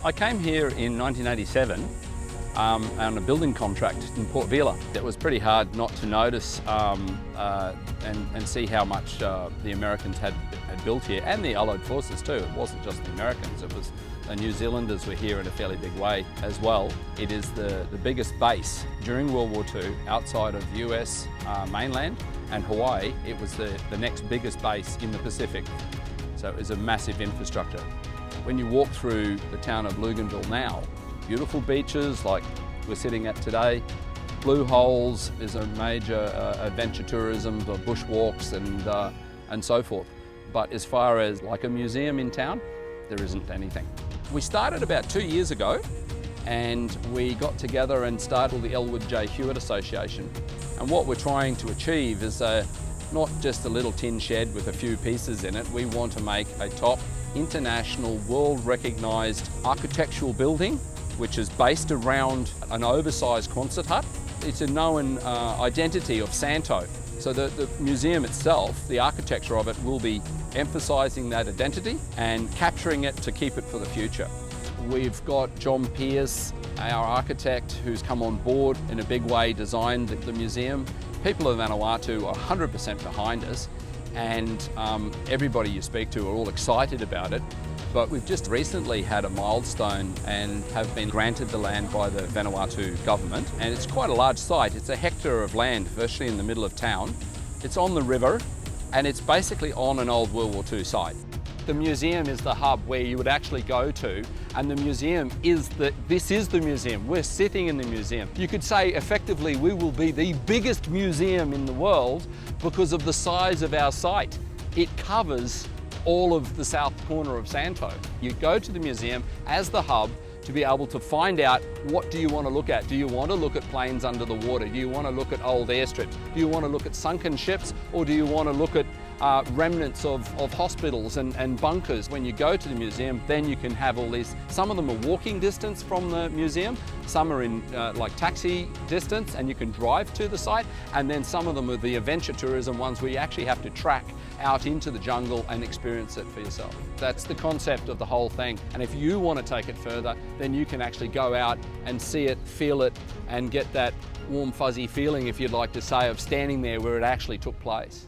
I came here in 1987 on a building contract in Port Vila. It was pretty hard not to notice and see how much the Americans had built here, and the Allied forces too. It wasn't just the Americans, it was the New Zealanders were here in a fairly big way as well. It is the biggest base during World War II outside of US mainland and Hawaii. It was the next biggest base in the Pacific. So it was a massive infrastructure. When you walk through the town of Luganville now, beautiful beaches like we're sitting at today, blue holes is a major adventure tourism, the bushwalks and so forth. But as far as like a museum in town, there isn't anything. We started about 2 years ago and we got together and started the Elwood J. Hewitt Association. And what we're trying to achieve is not just a little tin shed with a few pieces in it. We want to make a top international, world-recognised architectural building which is based around an oversized Quonset hut. It's a known identity of Santo. So the museum itself, the architecture of it, will be emphasising that identity and capturing it to keep it for the future. We've got John Pierce, our architect, who's come on board in a big way, designed the museum. People of Vanuatu are 100% behind us, and everybody you speak to are all excited about it. But we've just recently had a milestone and have been granted the land by the Vanuatu government. And it's quite a large site. It's a hectare of land, virtually in the middle of town. It's on the river, and it's basically on an old World War II site. The museum is the hub where you would actually go to, and the museum is this is the museum. We're sitting in the museum. You could say effectively we will be the biggest museum in the world because of the size of our site. It covers all of the south corner of Santo. You go to the museum as the hub to be able to find out what do you want to look at. Do you want to look at planes under the water? Do you want to look at old airstrips? Do you want to look at sunken ships? Or do you want to look at remnants of hospitals and bunkers? When you go to the museum, then you can have all these. Some of them are walking distance from the museum, some are in like taxi distance and you can drive to the site, and then some of them are the adventure tourism ones where you actually have to track out into the jungle and experience it for yourself. That's the concept of the whole thing. And if you want to take it further, then you can actually go out and see it, feel it, and get that warm fuzzy feeling, if you'd like to say, of standing there where it actually took place.